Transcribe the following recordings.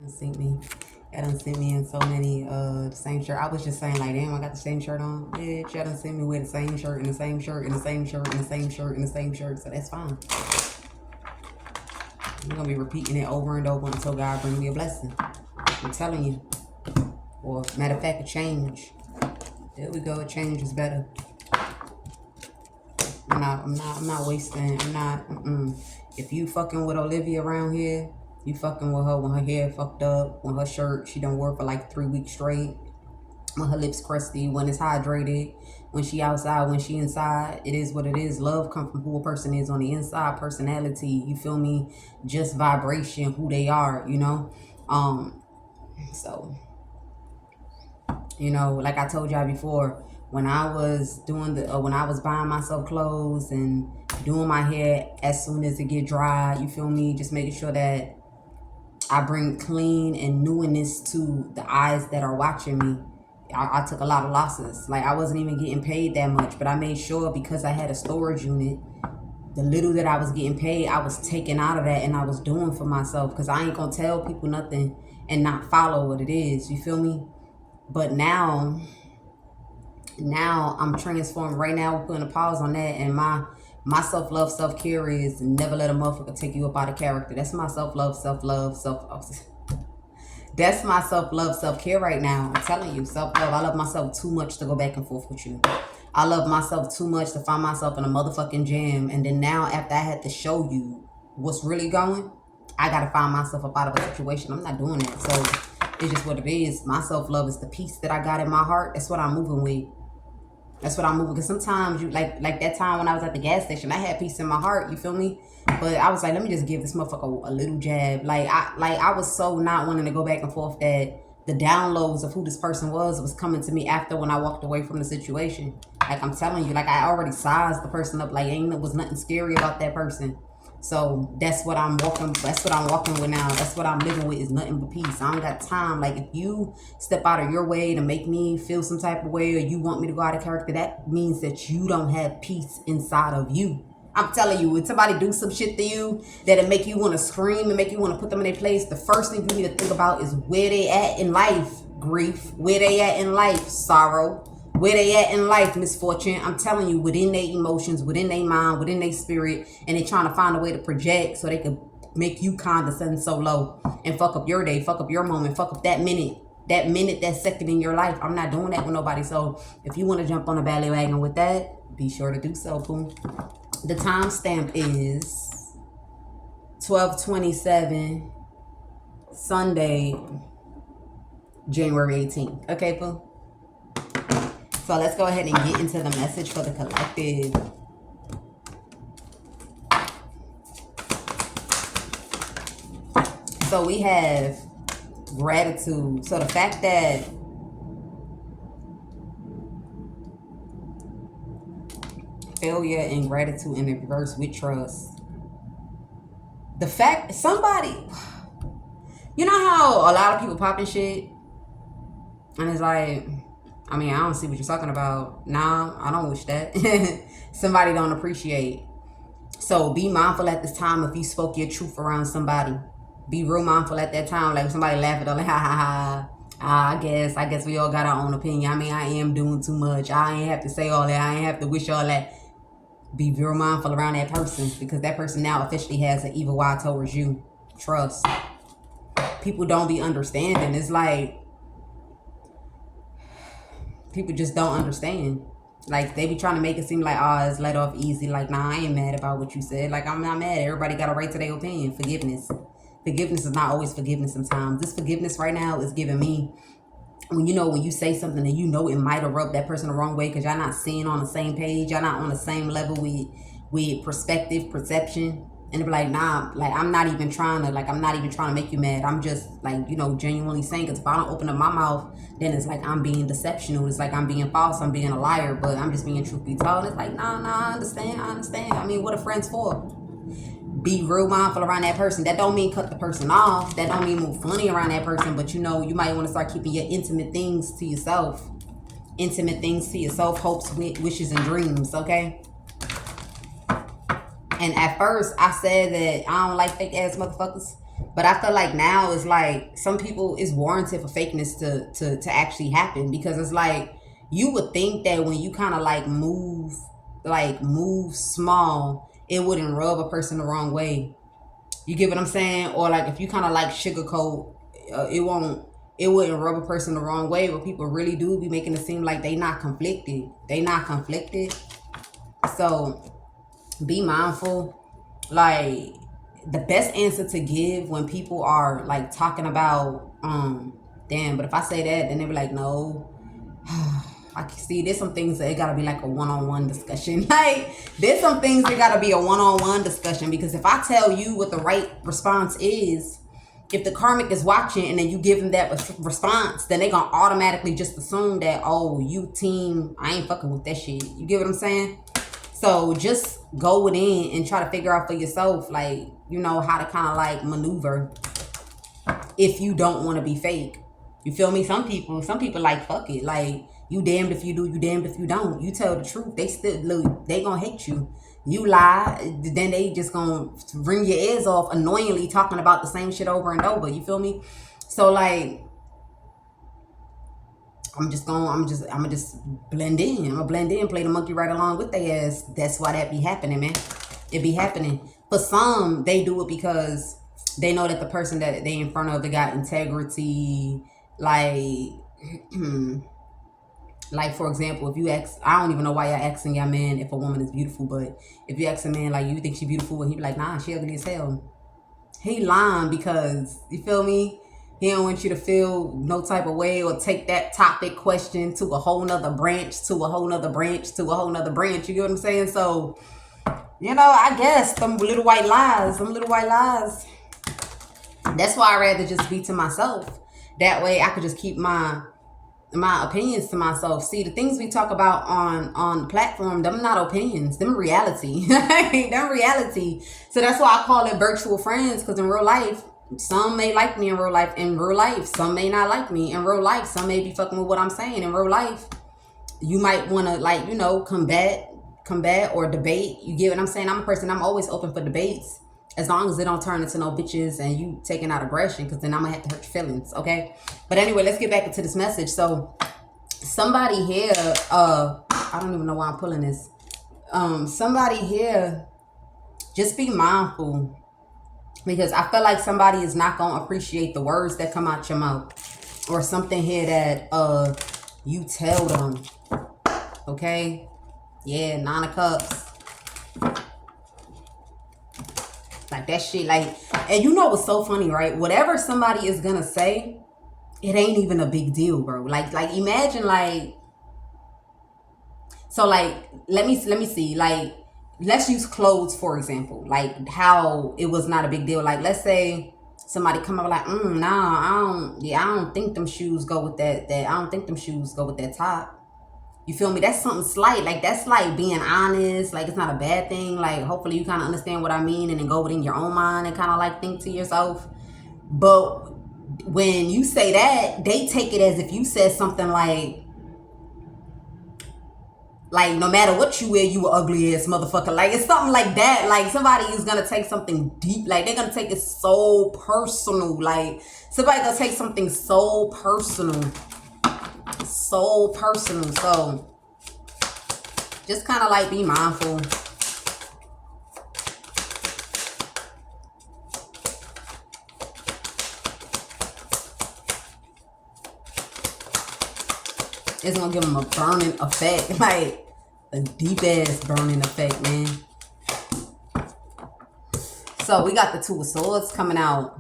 Sent me. Y'all done sent me in so many the same shirt. I was just saying like, damn, I got the same shirt on. Bitch, y'all done sent me with the same shirt and the same shirt and the same shirt and the same shirt and the same shirt. So that's fine. I'm gonna be repeating it over and over until God brings me a blessing. I'm telling you. Or matter of fact, a change. There we go. A change is better. I'm not wasting. If you fucking with Olivia around here, you fucking with her when her hair fucked up, when her shirt she done wore for like 3 weeks straight, when her lips crusty, when it's hydrated, when she outside, when she inside. It is what it is. Love comes from who a person is on the inside, personality, you feel me? Just vibration, who they are, you know? So, you know, like I told y'all before, when I was doing when I was buying myself clothes and doing my hair as soon as it get dry, you feel me? Just making sure that I bring clean and newness to the eyes that are watching me. I took a lot of losses. Like, I wasn't even getting paid that much, but I made sure because I had a storage unit, the little that I was getting paid, I was taking out of that and I was doing for myself, because I ain't gonna tell people nothing and not follow what it is. You feel me? But now I'm transformed. Right now, we're putting a pause on that, and my self-love, self-care is never let a motherfucker take you up out of character. That's my self-love, that's my self-love, self-care right now. I'm telling you, self-love. I love myself too much to go back and forth with you. I love myself too much to find myself in a motherfucking jam. And then now, after I had to show you what's really going, I got to find myself up out of a situation. I'm not doing that. So it's just what it is. My self-love is the peace that I got in my heart. That's what I'm moving with. That's what I'm moving. Because sometimes you like that time when I was at the gas station, I had peace in my heart. You feel me? But I was like, let me just give this motherfucker a little jab. I was so not wanting to go back and forth that the downloads of who this person was coming to me after when I walked away from the situation. Like, I'm telling you, like, I already sized the person up. Like, there was nothing scary about that person. So that's what I'm walking. That's what I'm walking with now. That's what I'm living with, is nothing but peace. I don't got time. Like, if you step out of your way to make me feel some type of way, or you want me to go out of character, that means that you don't have peace inside of you. I'm telling you, when somebody do some shit to you that'll make you want to scream and make you want to put them in their place, the first thing you need to think about is where they at in life. Grief. Where they at in life. Sorrow. Where they at in life, misfortune. I'm telling you, within their emotions, within their mind, within their spirit, and they trying to find a way to project so they can make you condescend so low and fuck up your day, fuck up your moment, fuck up that minute, that second in your life. I'm not doing that with nobody. So if you want to jump on a bandwagon with that, be sure to do so, boom. The timestamp is 12/27, Sunday, January 18th. Okay, fool? So let's go ahead and get into the message for the collective. So we have gratitude. So the fact that failure and gratitude in the reverse with trust. The fact somebody, you know how a lot of people popping shit and it's like, I mean, I don't see what you're talking about. Nah, I don't wish that. Somebody don't appreciate. So be mindful at this time if you spoke your truth around somebody. Be real mindful at that time. Like, somebody laugh at them, like, ha ha ha. I guess we all got our own opinion. I mean, I am doing too much. I ain't have to say all that. I ain't have to wish all that. Be real mindful around that person, because that person now officially has an evil eye towards you. Trust. People don't be understanding. It's like, people just don't understand. Like, they be trying to make it seem like, oh, it's let off easy. Like, nah, I ain't mad about what you said. Like, I'm not mad. Everybody got a right to their opinion. Forgiveness is not always forgiveness sometimes. This forgiveness right now is giving me, when you say something and you know it might have rubbed that person the wrong way because y'all not seeing on the same page, y'all not on the same level with perspective, perception. And they be like, nah, like, I'm not even trying to make you mad. I'm just, like, genuinely saying, because if I don't open up my mouth, then it's like I'm being deceptional. It's like I'm being false. I'm being a liar, but I'm just being truth be told. It's like, nah, I understand. I mean, what are friends for? Be real mindful around that person. That don't mean cut the person off. That don't mean move funny around that person. But you might want to start keeping your intimate things to yourself. Hopes, wishes, and dreams, okay? And at first, I said that I don't like fake ass motherfuckers. But I feel like now it's like some people it's warranted for fakeness to actually happen, because it's like you would think that when you kind of like move small, it wouldn't rub a person the wrong way. You get what I'm saying? Or like if you kind of like sugarcoat, it wouldn't rub a person the wrong way. But people really do be making it seem like they not conflicted. They not conflicted. So be mindful. Like the best answer to give when people are like talking about damn, but if I say that, then they be like, no. I can see there's some things that it gotta be like a one-on-one discussion. Like there's some things that gotta be a one-on-one discussion, because if I tell you what the right response is, if the karmic is watching and then you give them that response, then they gonna automatically just assume that, oh, you team, I ain't fucking with that shit. You get what I'm saying? So just go within and try to figure out for yourself, like, you know, how to kind of like maneuver if you don't want to be fake. You feel me? Some people like, fuck it. Like, you damned if you do, you damned if you don't. You tell the truth, they still, look, they gonna hate you. You lie, then they just gonna ring your ears off annoyingly talking about the same shit over and over. You feel me? So like, I'm gonna just blend in. I'm gonna blend in, play the monkey right along with their ass. That's why that be happening, man. It be happening. For some, they do it because they know that the person that they in front of, they got integrity. Like, like for example, if you ask, I don't even know why y'all asking y'all man if a woman is beautiful, but if you ask a man like, you think she beautiful, and he be like, nah, she ugly as hell. He lying, because you feel me? He don't want you to feel no type of way or take that topic question to a whole nother branch, to a whole nother branch, to a whole nother branch. You get what I'm saying? So, you know, I guess them little white lies. That's why I rather just be to myself. That way I could just keep my opinions to myself. See, the things we talk about on the platform, them not opinions, them reality. Them reality. So that's why I call it virtual friends, because in real life, some may like me in real life. Some may not like me in real life. Some may be fucking with what I'm saying in real life. You might want to, like, you know, combat or debate. You get what I'm saying? I'm always open for debates, as long as it don't turn into no bitches and you taking out aggression, because then I'm gonna have to hurt your feelings, okay? But anyway, let's get back into this message. So somebody here, I don't even know why I'm pulling this. Somebody here, just be mindful, because I feel like somebody is not gonna appreciate the words that come out your mouth, or something here that you tell them, okay? Yeah, 9 of Cups. Like that shit, like, and you know what's so funny, right? Whatever somebody is gonna say, it ain't even a big deal, bro. Like imagine, like, so like, let me see, like, let's use clothes for example, like how it was not a big deal. Like, let's say somebody come up like, nah, I don't think them shoes go with that I don't think them shoes go with that top. You feel me? That's something slight. Like, that's like being honest. Like, it's not a bad thing. Like, hopefully you kind of understand what I mean, and then go within your own mind and kind of like think to yourself. But when you say that, they take it as if you said something like no matter what you wear, you an ugly ass motherfucker. Like, it's something like that. Like, somebody is gonna take something deep. Like, they're gonna take it so personal. Like, somebody gonna take something so personal. So personal. So just kind of like be mindful. It's gonna give them a burning effect, like a deep ass burning effect, man. So we got the 2 of Swords coming out.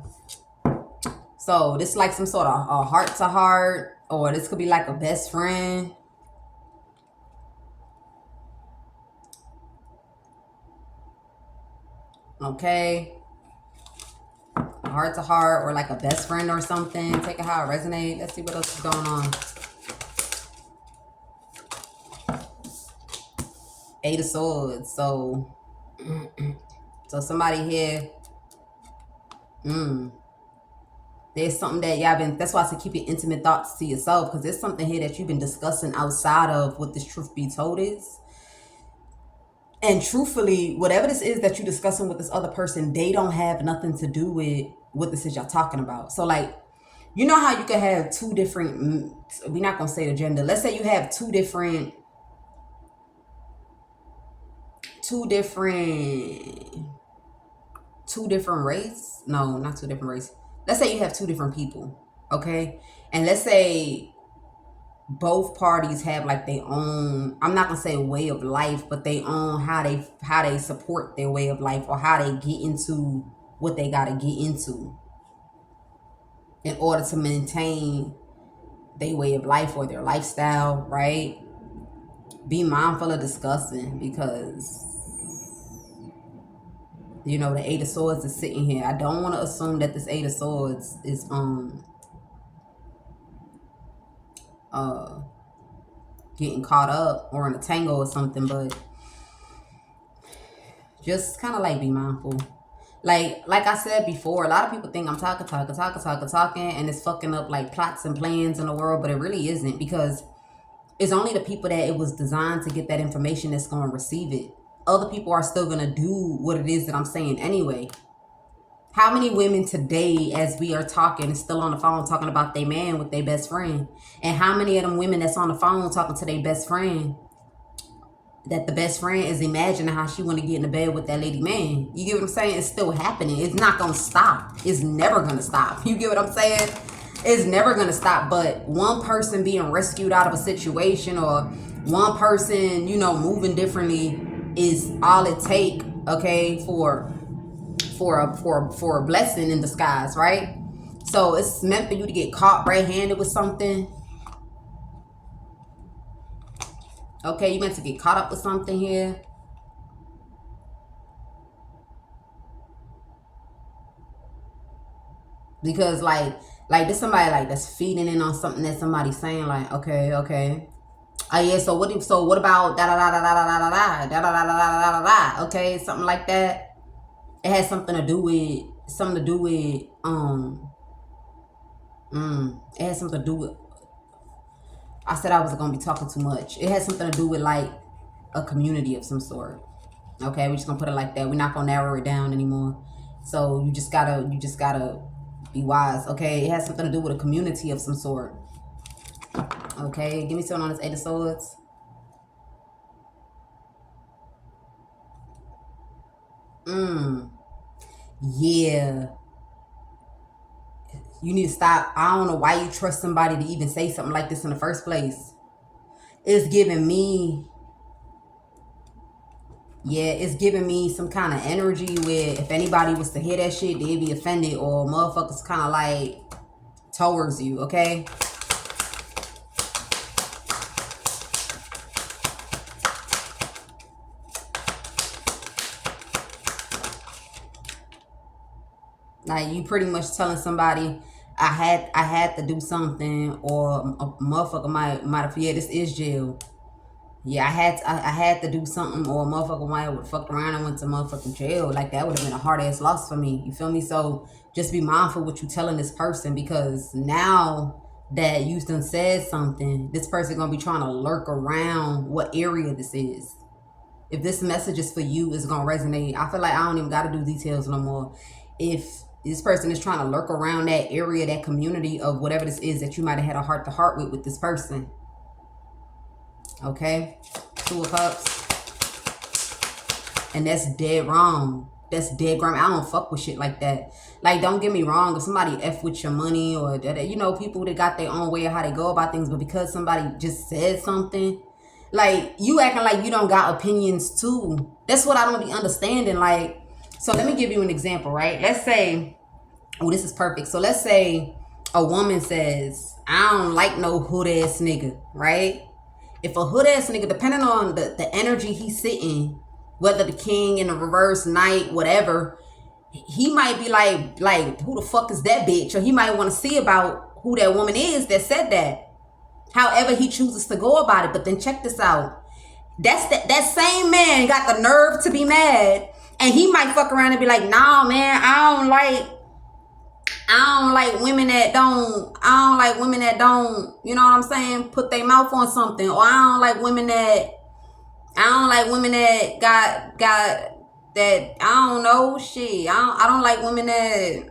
So this is like some sort of a heart to heart, or this could be like a best friend. Okay. A heart to heart, or like a best friend or something. Take it how it resonates. Let's see what else is going on. 8 of Swords. So somebody here, there's something that y'all been, that's why I say keep your intimate thoughts to yourself, because there's something here that you've been discussing outside of what this truth be told is. And truthfully, whatever this is that you're discussing with this other person, they don't have nothing to do with what this is y'all talking about. So like, you know how you can have two different, we're not going to say the gender. Let's say you have two different race. No, not two different race. Let's say you have two different people. Okay. And let's say both parties have like their own, I'm not gonna say way of life, but they own how they support their way of life, or how they get into what they gotta get into in order to maintain their way of life or their lifestyle, right? Be mindful of discussing, because you know the Eight of Swords is sitting here. I don't want to assume that this Eight of Swords is getting caught up or in a tangle or something, but just kind of like be mindful. Like I said before, a lot of people think I'm talking, and it's fucking up like plots and plans in the world, but it really isn't, because it's only the people that it was designed to get that information that's going to receive it. Other people are still going to do what it is that I'm saying anyway. How many women today, as we are talking, is still on the phone talking about their man with their best friend? And how many of them women that's on the phone talking to their best friend, that the best friend is imagining how she want to get in the bed with that lady man? You get what I'm saying? It's still happening. It's not going to stop. It's never going to stop. You get what I'm saying? It's never going to stop. But one person being rescued out of a situation, or one person, you know, moving differently, is all it take, okay, for a blessing in disguise, right? So it's meant for you to get caught red-handed with something. Okay, you meant to get caught up with something here. Because like there's somebody like that's feeding in on something that somebody's saying, like, okay. Oh yeah, so what about da da da da da da da da da da da da da da, okay, something like that. It has something to do with it has something to do with, I said I wasn't gonna be talking too much. It has something to do with like a community of some sort. Okay, we're just gonna put it like that. We're not gonna narrow it down anymore. So you just gotta be wise. Okay, it has something to do with a community of some sort. Okay, give me something on this Eight of Swords. Yeah. You need to stop. I don't know why you trust somebody to even say something like this in the first place. It's giving me, it's giving me some kind of energy where if anybody was to hear that shit, they'd be offended, or motherfuckers kind of like towards you, okay? Like you pretty much telling somebody, I had to do something, or a motherfucker might have, yeah, this is jail. Yeah, I had to do something, or a motherfucker might have fucked around and went to motherfucking jail. Like that would have been a hard ass loss for me. You feel me? So just be mindful what you telling this person, because now that you done said something, this person gonna be trying to lurk around what area this is. If this message is for you, it's gonna resonate. I feel like I don't even gotta do details no more. If this person is trying to lurk around that area, that community of whatever this is that you might have had a heart-to-heart with this person. Okay? Two of Cups. And that's dead wrong. That's dead wrong. I don't fuck with shit like that. Like, don't get me wrong. If somebody F with your money, or, you know, people that got their own way of how they go about things, but because somebody just said something, like, you acting like you don't got opinions too. That's what I don't be understanding. Like, so let me give you an example, right? Let's say, oh, this is perfect. So let's say a woman says, I don't like no hood ass nigga, right? If a hood ass nigga, depending on the energy he's sitting, whether the king in the reverse, knight, whatever, he might be like, who the fuck is that bitch? Or he might want to see about who that woman is that said that. However he chooses to go about it. But then check this out. That same man got the nerve to be mad, and he might fuck around and be like, nah, man, I don't like women that don't, you know what I'm saying, put their mouth on something. Or I don't like women that got that, I don't know, shit. I don't like women that,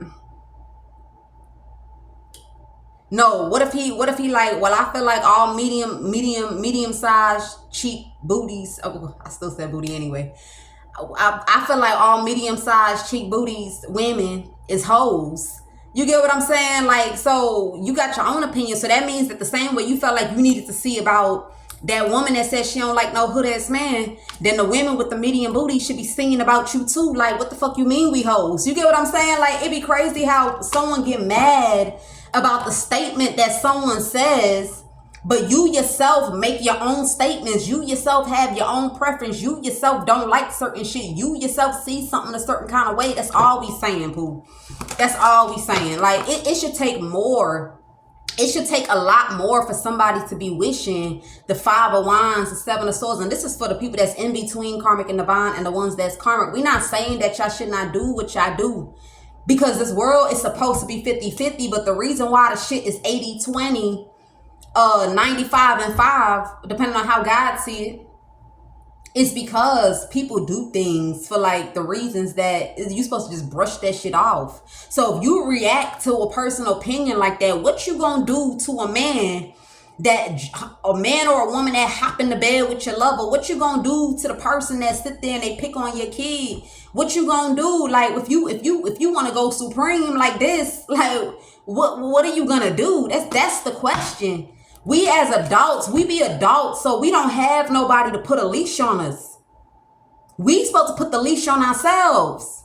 No, what if he like, well, I feel like all medium sized cheap booties, oh, I still said booty anyway. I feel like all medium sized cheap booties women is hoes. You get what I'm saying? Like, so you got your own opinion. So that means that the same way you felt like you needed to see about that woman that says she don't like no hood ass man, then the women with the medium booty should be singing about you too. Like, what the fuck you mean we hoes? You get what I'm saying? Like, it'd be crazy how someone get mad about the statement that someone says, but you yourself make your own statements. You yourself have your own preference. You yourself don't like certain shit. You yourself see something a certain kind of way. That's all we saying, Pooh. That's all we saying. Like, it should take more. It should take a lot more for somebody to be wishing the 5 of Wands, the 7 of Swords. And this is for the people that's in between karmic and divine and the ones that's karmic. We're not saying that y'all should not do what y'all do, because this world is supposed to be 50-50. But the reason why the shit is 80-20, 95 and 5, depending on how God see it, is because people do things for like the reasons that you're supposed to just brush that shit off. So if you react to a personal opinion like that, what you gonna do to a man or a woman that hop in the bed with your lover? What you gonna do to the person that sit there and they pick on your kid? What you gonna do? Like, if you want to go supreme like this, like what are you gonna do? That's the question. We as adults, we be adults, so we don't have nobody to put a leash on us. We supposed to put the leash on ourselves.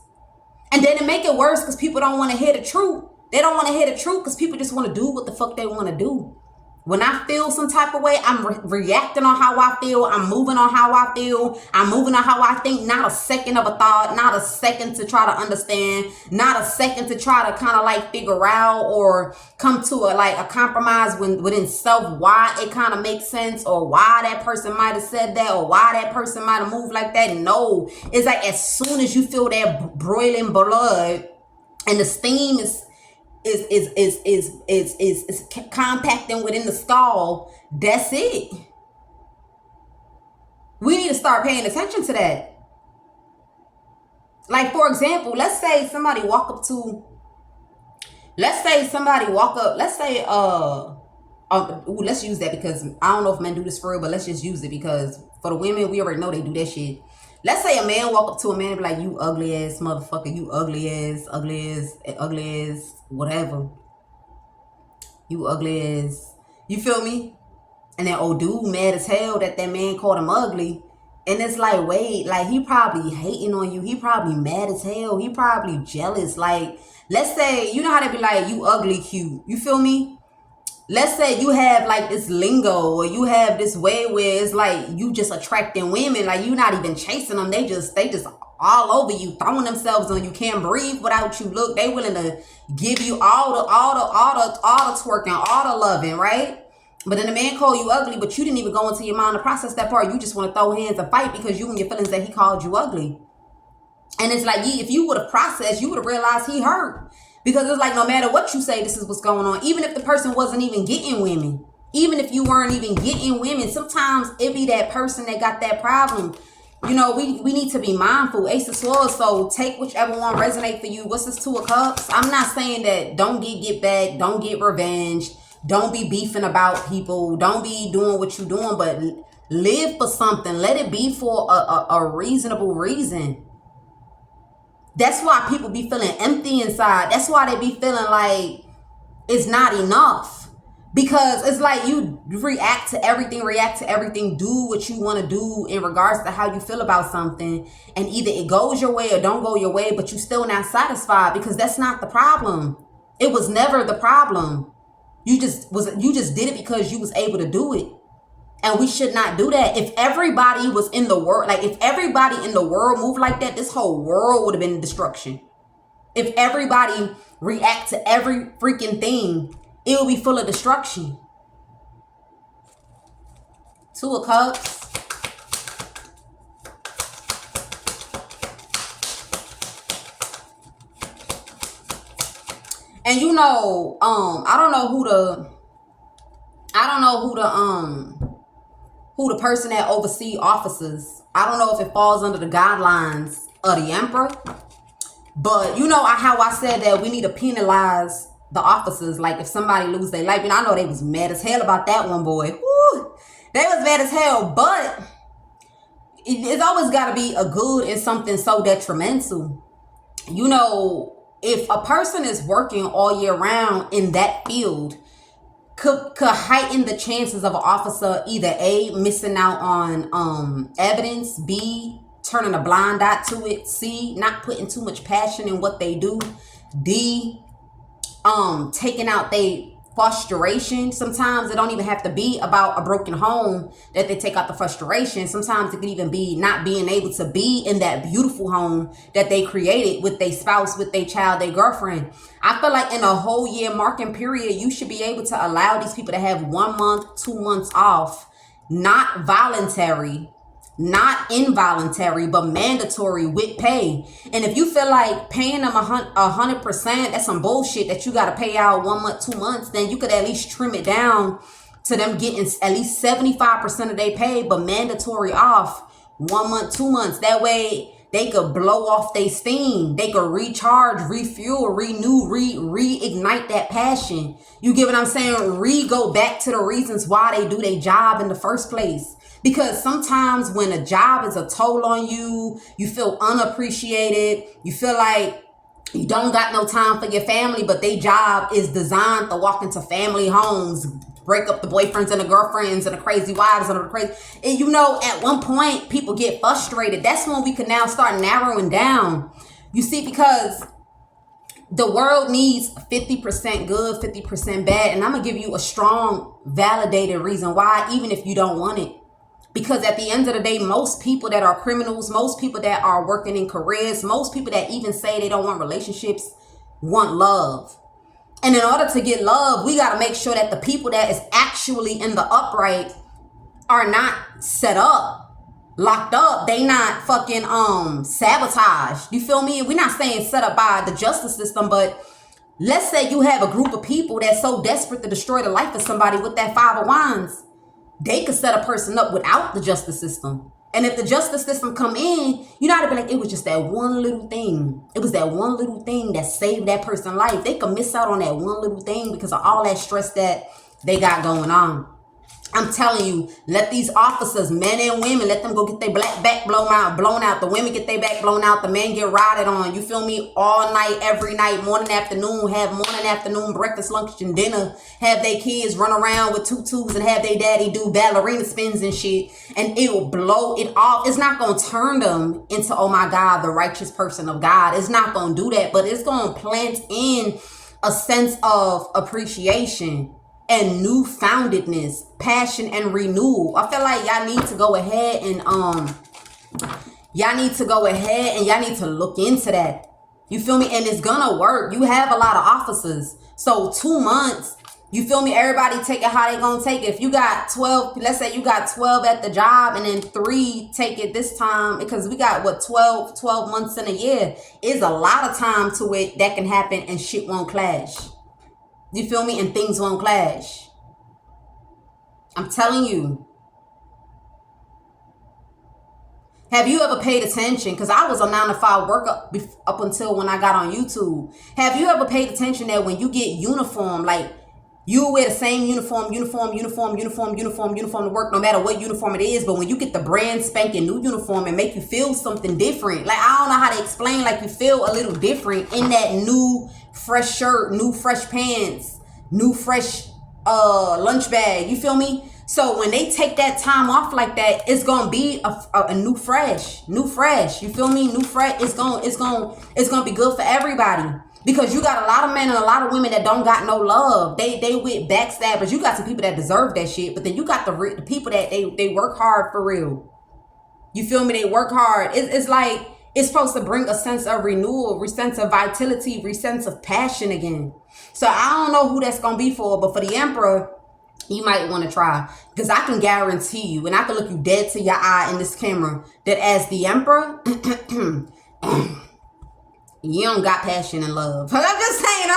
And then it make it worse because people don't want to hear the truth. They don't want to hear the truth because people just want to do what the fuck they want to do. When I feel some type of way, I'm reacting on how I feel. I'm moving on how I feel. I'm moving on how I think. Not a second of a thought. Not a second to try to understand. Not a second to try to kind of like figure out or come to a compromise within self why it kind of makes sense, or why that person might have said that, or why that person might have moved like that. No, it's like as soon as you feel that broiling blood and the steam is compacting within the skull, that's it. We need to start paying attention to that. Like, for example, let's say somebody let's use that because I don't know if men do this for real, but let's just use it because for the women, we already know they do that shit. Let's say a man walk up to a man and be like, you ugly ass motherfucker, you ugly ass, whatever. You ugly ass. You feel me? And then old dude mad as hell that man called him ugly. And it's like, wait, like he probably hating on you. He probably mad as hell. He probably jealous. Like, let's say, you know how they be like, you ugly cute. You feel me? Let's say you have like this lingo, or you have this way where it's like you just attracting women, like you not even chasing them. They just all over you, throwing themselves on you. Can't breathe without you. Look, they willing to give you all the twerking, all the loving, right? But then the man called you ugly, but you didn't even go into your mind to process that part. You just want to throw hands and fight because you and your feelings that he called you ugly. And it's like, if you would have processed, you would have realized he hurt. Because it's like, no matter what you say, this is what's going on. Even if the person wasn't even getting women, even if you weren't even getting women, sometimes it be that person that got that problem. You know, we need to be mindful. Ace of Swords, so take whichever one resonate for you. What's this 2 of Cups? I'm not saying that don't get back, don't get revenge, don't be beefing about people, don't be doing what you're doing, but live for something. Let it be for a reasonable reason. That's why people be feeling empty inside. That's why they be feeling like it's not enough. Because it's like you react to everything, do what you want to do in regards to how you feel about something. And either it goes your way or don't go your way, but you still not satisfied, because that's not the problem. It was never the problem. You just did it because you was able to do it. And we should not do that. If everybody was in the world, like if everybody in the world moved like that, this whole world would have been destruction. If everybody react to every freaking thing, it will be full of destruction. 2 of Cups. And you know, I don't know who the person that oversee officers. I don't know if it falls under the guidelines of the emperor. But you know how I said that we need to penalize the officers. Like if somebody lose their life, I know they was mad as hell about that one, boy. Woo! They was mad as hell, but it's always got to be a good in something so detrimental. If a person is working all year round in that field, could heighten the chances of an officer either A, missing out on evidence, B, turning a blind eye to it, C, not putting too much passion in what they do, D, taking out their frustration. Sometimes it don't even have to be about a broken home that they take out the frustration. Sometimes it could even be not being able to be in that beautiful home that they created with their spouse, with their child, their girlfriend. I feel like in a whole year marking period, you should be able to allow these people to have 1 month, 2 months off, not voluntary, not involuntary, but mandatory with pay. And if you feel like paying them 100%, that's some bullshit that you got to pay out 1 month, 2 months, then you could at least trim it down to them getting at least 75% of their pay, but mandatory off 1 month, 2 months. That way they could blow off their steam. They could recharge, refuel, renew, reignite that passion. You get what I'm saying? Go back to the reasons why they do their job in the first place. Because sometimes when a job is a toll on you, you feel unappreciated. You feel like you don't got no time for your family, but their job is designed to walk into family homes, break up the boyfriends and the girlfriends and the crazy wives and the crazy. And at one point, people get frustrated. That's when we can now start narrowing down. You see, because the world needs 50% good, 50% bad. And I'm going to give you a strong, validated reason why, even if you don't want it. Because at the end of the day, most people that are criminals, most people that are working in careers, most people that even say they don't want relationships want love. And in order to get love, we got to make sure that the people that is actually in the upright are not set up, locked up. They not fucking sabotaged. You feel me? We're not saying set up by the justice system, but let's say you have a group of people that's so desperate to destroy the life of somebody with that 5 of wands. They could set a person up without the justice system. And if the justice system come in, to be like, it was just that one little thing. It was that one little thing that saved that person's life. They could miss out on that one little thing because of all that stress that they got going on. I'm telling you, let these officers, men and women, let them go get their black back blown out. The women get their back blown out. The men get rotted on. You feel me? All night, every night, morning, afternoon, have morning, afternoon, breakfast, lunch, and dinner. Have their kids run around with tutus and have their daddy do ballerina spins and shit. And it will blow it off. It's not going to turn them into, oh my God, the righteous person of God. It's not going to do that, but it's going to plant in a sense of appreciation and newfoundedness, passion, and renewal. I feel like y'all need to go ahead and y'all need to look into that. You feel me? And it's gonna work. You have a lot of officers. So 2 months, you feel me? Everybody take it how they gonna take it. If you got 12, let's say you got 12 at the job and then 3 take it this time, because we got 12 months in a year. Is a lot of time to it that can happen and shit won't clash. You feel me? And things won't clash. I'm telling you. Have you ever paid attention? Because I was a 9-to-5 worker up until when I got on YouTube. Have you ever paid attention that when you get uniform, like you wear the same uniform to work, no matter what uniform it is, but when you get the brand spanking new uniform and make you feel something different, like I don't know how to explain, like you feel a little different in that new fresh shirt, new fresh pants, new fresh lunch bag. You feel me? So when they take that time off like that, it's gonna be a new fresh. You feel me? New fresh. It's gonna be good for everybody, because you got a lot of men and a lot of women that don't got no love. They with backstabbers. You got some people that deserve that shit, but then you got the people that they work hard for real. You feel me? They work hard. It's like it's supposed to bring a sense of renewal, a sense of vitality, a sense of passion again. So I don't know who that's going to be for, but for the Emperor, you might want to try. Because I can guarantee you, and I can look you dead to your eye in this camera, that as the Emperor, you don't got passion and love. I'm just saying,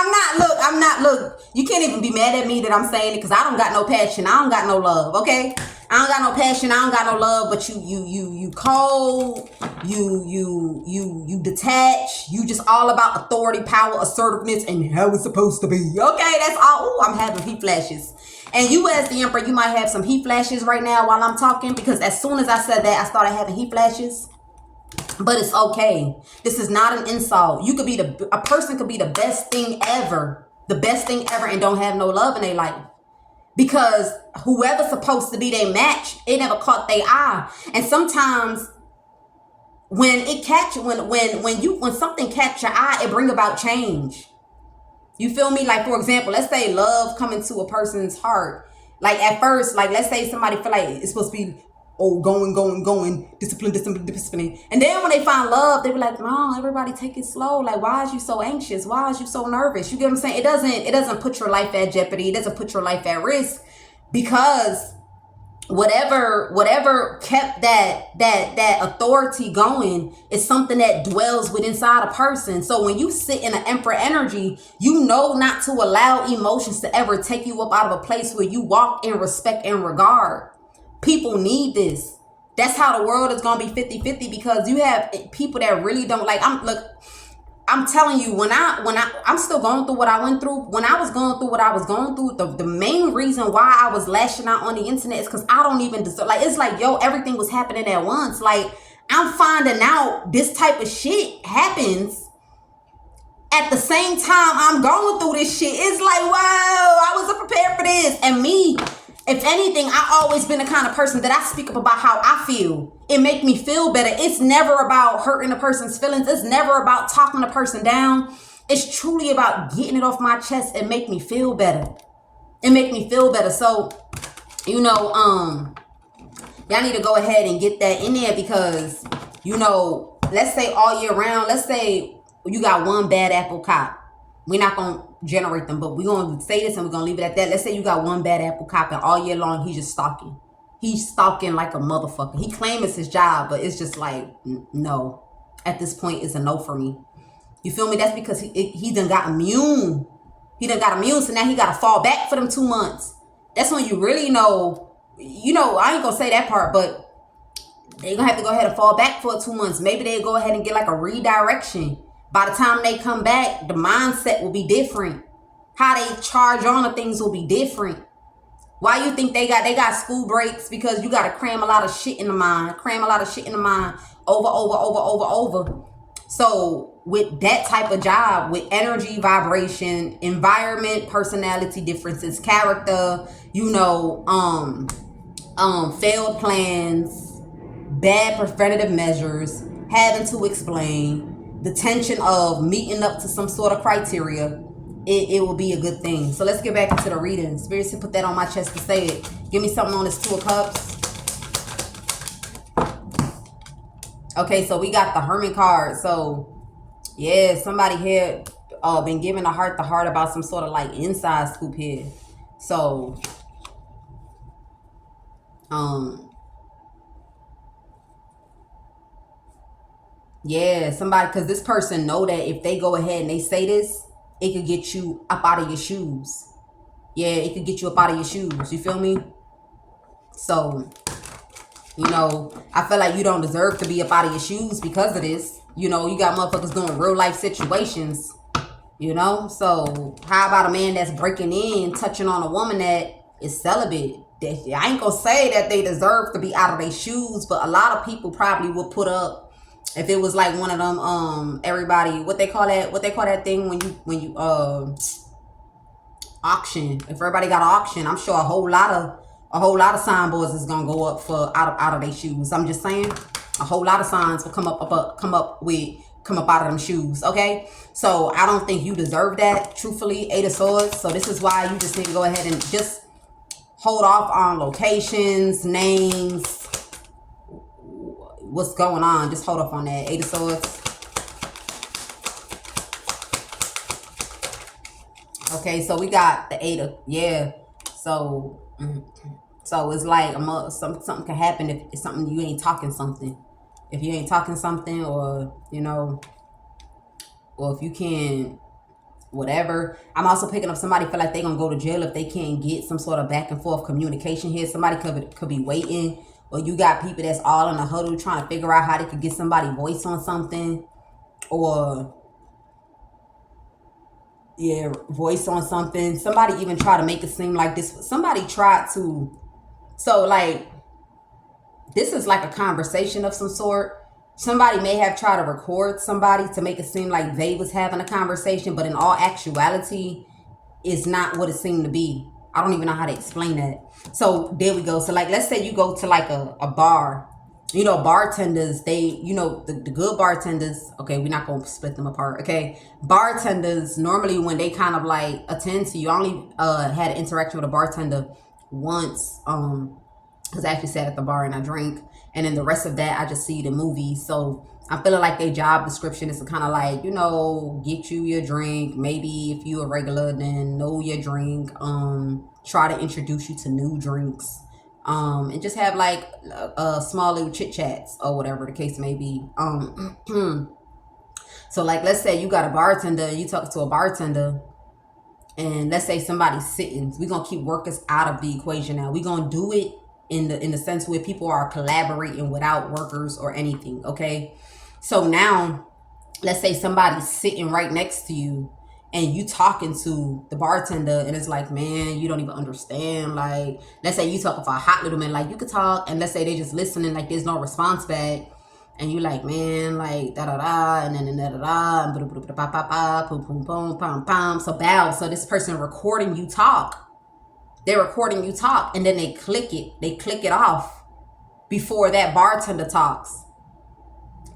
look, you can't even be mad at me that I'm saying it, because I don't got no passion. I don't got no love, okay? I don't got no passion, I don't got no love, but you cold, you detach, you just all about authority, power, assertiveness, and how it's supposed to be. Okay, that's all. Ooh, I'm having heat flashes. And you as the Emperor, you might have some heat flashes right now while I'm talking, because as soon as I said that, I started having heat flashes. But it's okay. This is not an insult. You could be a person could be the best thing ever, and don't have no love in their life. Because whoever's supposed to be their match, it never caught their eye. And sometimes when something catch your eye, it bring about change. You feel me? Like, for example, let's say love come into a person's heart. Like at first, like let's say somebody feel like it's supposed to be going, discipline. And then when they find love, they be like, no, everybody take it slow. Like, why is you so anxious? Why is you so nervous? You get what I'm saying? It doesn't put your life at jeopardy. It doesn't put your life at risk, because whatever kept that authority going is something that dwells within inside a person. So when you sit in an Emperor energy, you know not to allow emotions to ever take you up out of a place where you walk in respect and regard. People need this. That's how the world is going to be 50-50, because you have people that really don't like. I'm telling you, when I'm still going through what I went through. When I was going through what I was going through, the main reason why I was lashing out on the internet is because I don't even deserve. Like, it's like, yo, everything was happening at once. Like, I'm finding out this type of shit happens at the same time I'm going through this shit. It's like, wow, I wasn't prepared for this. And me, if anything, I always been the kind of person that I speak up about how I feel. It make me feel better. It's never about hurting a person's feelings. It's never about talking a person down. It's truly about getting it off my chest and make me feel better. So, you know, y'all need to go ahead and get that in there, because, you know, let's say all year round, let's say you got one bad apple cop. We're not going to generate them, but we're going to say this and we're going to leave it at that. Let's say you got one bad apple cop and all year long he's just stalking. He's stalking like a motherfucker. He claims it's his job, but it's just like, no. At this point, it's a no for me. You feel me? That's because he done got immune. So now he got to fall back for them 2 months. That's when you really know, you know, I ain't going to say that part, but they're going to have to go ahead and fall back for 2 months. Maybe they'll go ahead and get like a redirection. By the time they come back, the mindset will be different. How they charge on to things will be different. Why you think they got school breaks? Because you got to cram a lot of shit in the mind. Over. So with that type of job, with energy, vibration, environment, personality differences, character, you know, failed plans, bad preventative measures, having to explain, the tension of meeting up to some sort of criteria, it will be a good thing. So let's get back into the reading. Spirit said, put that on my chest to say it. Give me something on this Two of Cups. Okay, so we got the Hermit card. So, yeah, somebody here been giving a heart to heart about some sort of like inside scoop here. So, yeah, somebody, because this person know that if they go ahead and they say this, it could get you up out of your shoes. Yeah, it could get you up out of your shoes. You feel me? So, you know, I feel like you don't deserve to be up out of your shoes because of this. You know, you got motherfuckers doing real life situations. You know? So, how about a man that's breaking in, touching on a woman that is celibate? I ain't gonna say that they deserve to be out of their shoes, but a lot of people probably would put up, if it was like one of them, everybody, what they call that thing when you auction. If everybody got an auction, I'm sure a whole lot of signboards is gonna go up for out of their shoes. I'm just saying, a whole lot of signs will come up out of them shoes. Okay, so I don't think you deserve that, truthfully. Eight of Swords. So this is why you just need to go ahead and just hold off on locations, names, what's going on. Just hold off on that. Eight of Swords. Okay, so we got the eight of, yeah. So it's like something can happen if it's something you ain't talking something. If you ain't talking something, or you know, or if you can, whatever. I'm also picking up somebody feel like they're gonna go to jail if they can't get some sort of back and forth communication here. Somebody could be waiting, or you got people that's all in a huddle trying to figure out how they could get somebody voice on something, or yeah, voice on something. Somebody even try to make it seem like this. Somebody tried to, so like this is like a conversation of some sort. Somebody may have tried to record somebody to make it seem like they was having a conversation, but in all actuality, it's not what it seemed to be. I don't even know how to explain that. So there we go. So like, let's say you go to like a bar. You know, bartenders, they, you know, the good bartenders, okay, we're not going to split them apart, okay? Bartenders, normally when they kind of like attend to you, I only had an interaction with a bartender once, because I actually sat at the bar and I drank. And then the rest of that, I just see the movies. So I'm feeling like their job description is to kind of like, you know, get you your drink. Maybe if you a regular, then know your drink. Try to introduce you to new drinks. And just have like a small little chit chats or whatever the case may be. So like, let's say you got a bartender, you talk to a bartender, and let's say somebody's sitting. We're gonna keep workers out of the equation now. We're gonna do it in the sense where people are collaborating without workers or anything, okay? So now, let's say somebody's sitting right next to you and you talking to the bartender, and it's like, man, you don't even understand. Like, let's say you talking for a hot little minute, like you could talk, and let's say they just listening, like there's no response back, and you like, man, like da da da, and then da da da, and boom boom boom pom pom. So bow. So this person recording you talk. They're recording you talk, and then they click it off before that bartender talks.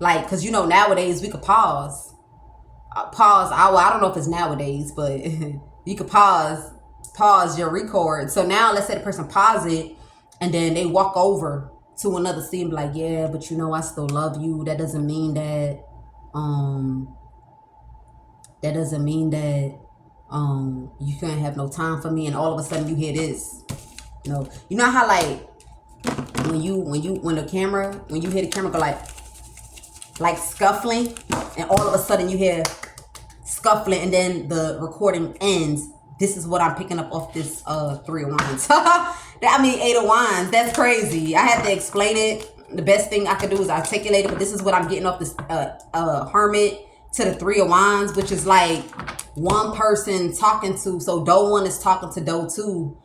Like, because you know, nowadays we could pause. I don't know if it's nowadays, but you could pause your record. So now let's say the person pause it, and then they walk over to another scene, like, yeah, but you know, I still love you. That doesn't mean that, you can't have no time for me. And all of a sudden you hear this. You know how like when you hear the camera go like scuffling, and all of a sudden you hear scuffling, and then the recording ends. This is what I'm picking up off this 3 of wands. I mean 8 of wands. That's crazy. I had to explain it. The best thing I could do is articulate it, but this is what I'm getting off this hermit to the 3 of wands, which is like one person talking to, so doe 1 is talking to doe 2,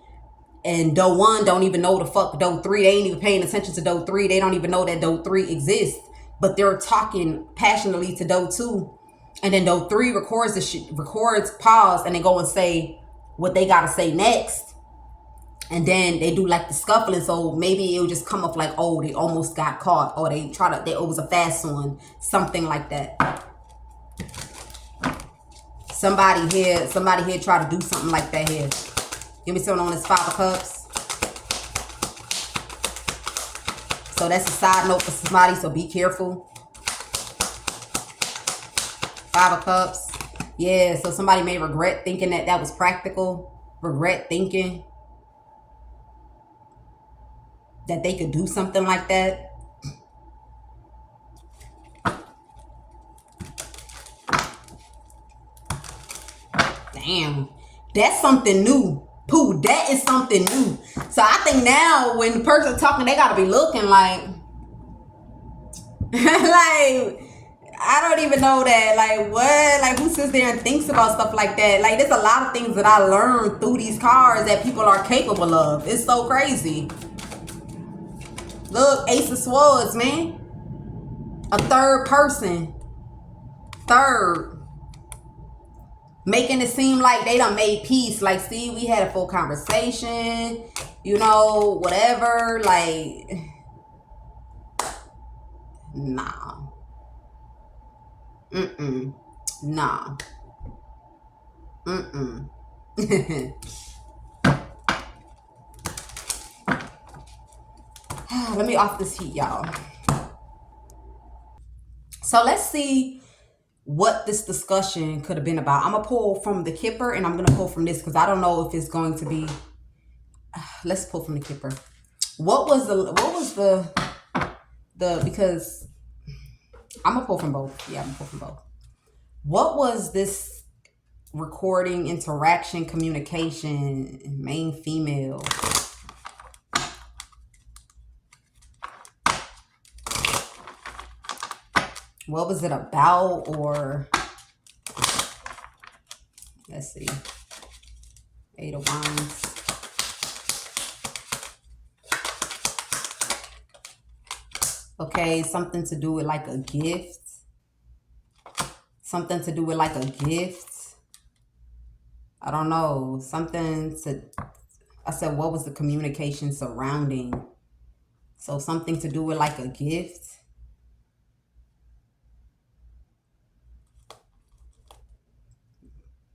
and doe 1 don't even know the fuck doe 3. They ain't even paying attention to doe 3. They don't even know that doe 3 exists, but they're talking passionately to doe 2, and then doe 3 records the shit, records, pause, and they go and say what they gotta say next, and then they do like the scuffling. So maybe it'll just come up like, oh, they almost got caught, or it was a fast one, something like that. Somebody here try to do something like that here. Give me something on this 5 of Cups. So that's a side note for somebody, so be careful. 5 of Cups. Yeah, so somebody may regret thinking that was practical. Regret thinking that they could do something like that. Damn, that's something new. Pooh, that is something new. So I think now when the person talking, they gotta be looking like like, I don't even know that. Like, what? Like, who sits there and thinks about stuff like that? Like, there's a lot of things that I learned through these cards that people are capable of. It's so crazy. Look, Ace of Swords, man. A third person. Third. Making it seem like they done made peace. Like, see, we had a full conversation. You know, whatever. Like, nah. Nah. Let me off this heat, y'all. So let's see what this discussion could have been about. I'm gonna pull from the Kipper, and I'm gonna pull from this because I don't know if it's going to be. Let's pull from the Kipper. What was the because I'm gonna pull from both. Yeah, I'm gonna pull from both. What was this recording, interaction, communication, main female. What was it about? Or let's see. 8 of Wands. Okay, something to do with like a gift. Something to do with like a gift. I don't know. Something to... I said, what was the communication surrounding? So something to do with like a gift.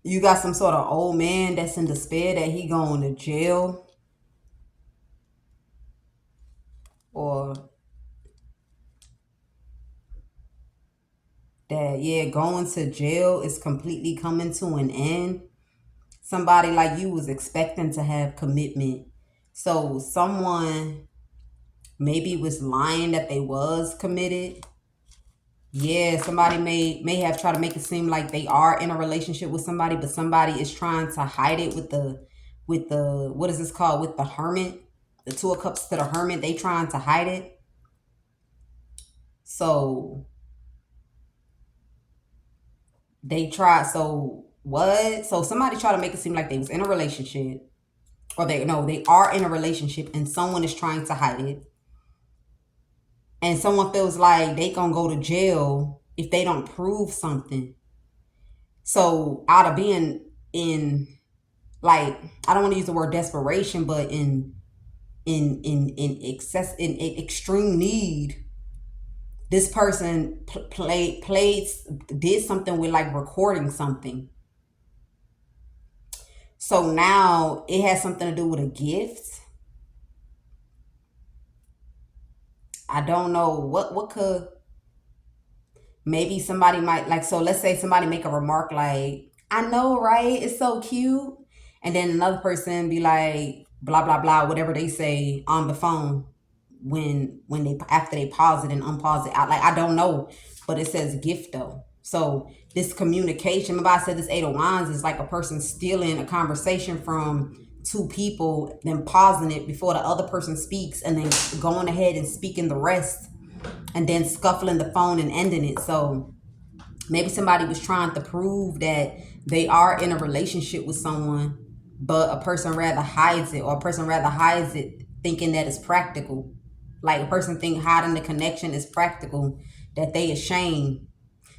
You got some sort of old man that's in despair that he going to jail. Or that, yeah, going to jail is completely coming to an end. Somebody like you was expecting to have commitment. So someone maybe was lying that they was committed. Yeah, somebody may have tried to make it seem like they are in a relationship with somebody, but somebody is trying to hide it with the what is this called? With the Hermit. The 2 of Cups to the Hermit. They trying to hide it. So they tried. So what? So somebody tried to make it seem like they was in a relationship. Or they are in a relationship and someone is trying to hide it. And someone feels like they gonna go to jail if they don't prove something. So out of being in, like, I don't want to use the word desperation, but in extreme need, this person did something with like recording something. So now it has something to do with a gift. I don't know what could, maybe somebody might like, so let's say somebody make a remark like, I know, right? It's so cute. And then another person be like, blah, blah, blah, whatever they say on the phone when they, after they pause it and unpause it. I don't know, but it says gift though. So this communication, remember I said this 8 of Wands is like a person stealing a conversation from 2 people, then pausing it before the other person speaks, and then going ahead and speaking the rest, and then scuffling the phone and ending it. So maybe somebody was trying to prove that they are in a relationship with someone, but a person rather hides it, or a person rather hides it thinking that it's practical. Like a person think hiding the connection is practical, that they ashamed.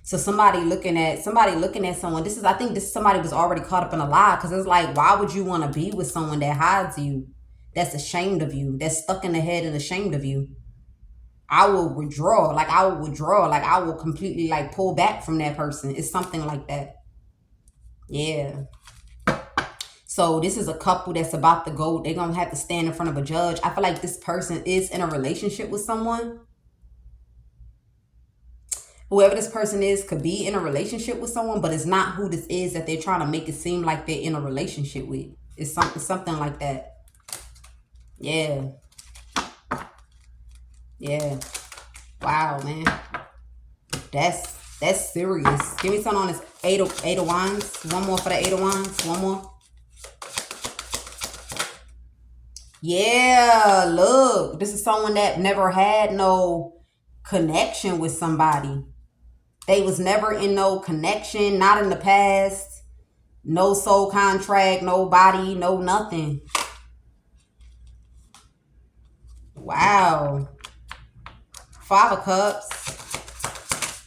So somebody looking at someone, I think this somebody was already caught up in a lie, because it's like, why would you want to be with someone that hides you, that's ashamed of you, that's stuck in the head and ashamed of you? I will withdraw. Like I will completely like pull back from that person. It's something like that. Yeah. So this is a couple that's about to go. They're going to have to stand in front of a judge. I feel like this person is in a relationship with someone. Whoever this person is could be in a relationship with someone, but it's not who this is that they're trying to make it seem like they're in a relationship with. It's something like that. Yeah. Yeah. Wow, man. That's serious. Give me something on this 8 of Wands. One more for the 8 of Wands. One more. Yeah, look. This is someone that never had no connection with somebody. They was never in no connection, not in the past. No soul contract, nobody, no nothing. Wow. 5 of Cups.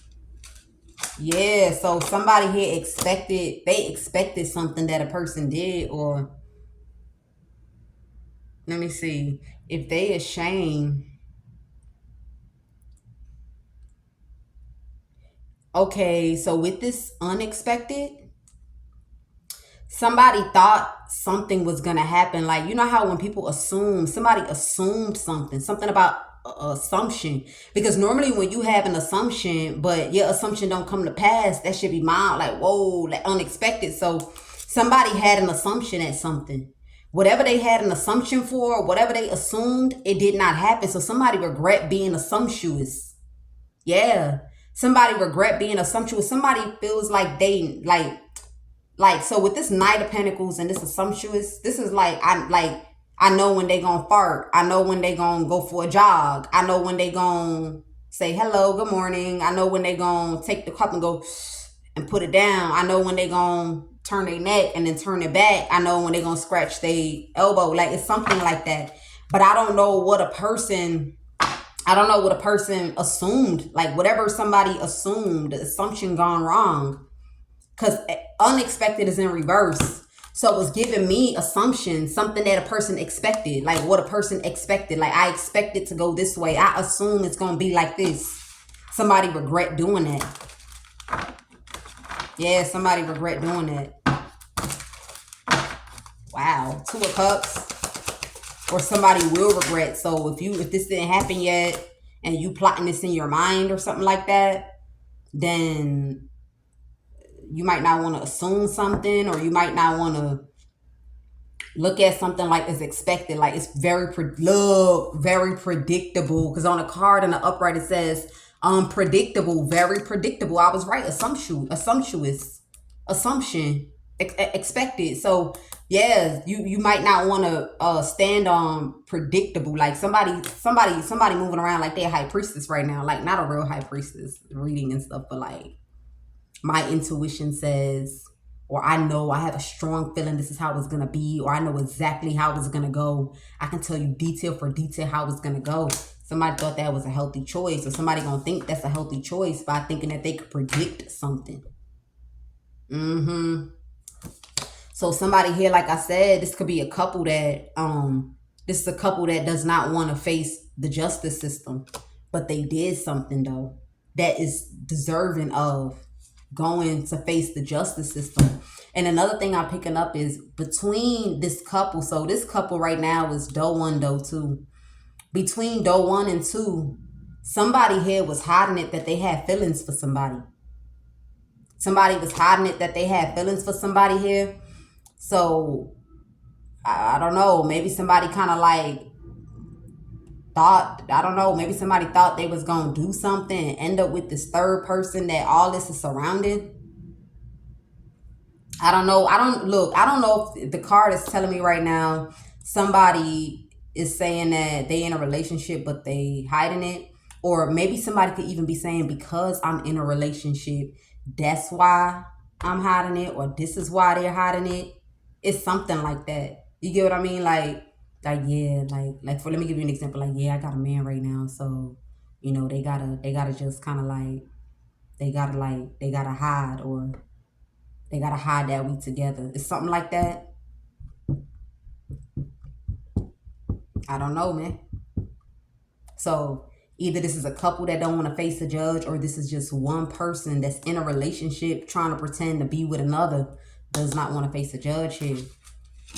Yeah, so somebody here expected something that a person did, or let me see. If they ashamed. Okay, so with this unexpected, somebody thought something was going to happen. Like, you know how when people assume, somebody assumed something about assumption. Because normally when you have an assumption, but your assumption don't come to pass, that should be mild. Like, whoa, like unexpected. So somebody had an assumption at something. Whatever they had an assumption for, whatever they assumed, it did not happen. So somebody regret being assumptuous. Yeah. Somebody regret being assumptuous. Somebody feels like they, like like, so with this Knight of Pentacles and this Assumptuous, this is like, I know when they gonna fart. I know when they gonna go for a jog. I know when they gonna say hello, good morning. I know when they gonna take the cup and go and put it down. I know when they gonna turn their neck and then turn it back. I know when they gonna scratch their elbow. Like, it's something like that. But I don't know what a person assumed. Like, whatever somebody assumed, the assumption gone wrong. Because unexpected is in reverse. So it was giving me assumption, something that a person expected. Like, what a person expected. Like, I expect it to go this way. I assume it's going to be like this. Somebody regret doing that. Yeah, somebody regret doing that. Wow. 2 of Cups. Or somebody will regret. So if this didn't happen yet and you plotting this in your mind or something like that, then you might not want to assume something, or you might not want to look at something like it's expected. Like, it's very predictable. Because on the card in the upright, it says unpredictable, very predictable. I was right. Assumptuous, assumption, expected. So yeah, you might not want to stand on predictable. Like, somebody moving around like they're a high priestess right now. Like, not a real high priestess reading and stuff, but like, my intuition says, or I know, I have a strong feeling this is how it's going to be, or I know exactly how it's going to go. I can tell you detail for detail how it's going to go. Somebody thought that was a healthy choice, or somebody going to think that's a healthy choice by thinking that they could predict something. So somebody here, like I said, this could be a couple that, this is a couple that does not want to face the justice system, but they did something though that is deserving of going to face the justice system. And another thing I'm picking up is between this couple. So this couple right now is doe 1, doe 2. Between doe 1 and 2, somebody here was hiding it that they had feelings for somebody. Somebody was hiding it that they had feelings for somebody here. So I don't know. Maybe somebody kind of like thought, I don't know, maybe somebody thought they was going to do something and end up with this third person that all this is surrounding. I don't know. I don't know if the card is telling me right now, somebody is saying that they in a relationship, but they hiding it. Or maybe somebody could even be saying, because I'm in a relationship, that's why I'm hiding it. Or this is why they're hiding it. It's something like that. You get what I mean? Like, yeah, let me give you an example. Like, yeah, I got a man right now, so you know they gotta just kind of like they gotta hide, or they gotta hide that we together. It's something like that. I don't know, man. So either this is a couple that don't want to face a judge, or this is just one person that's in a relationship trying to pretend to be with another, does not want to face a judge here.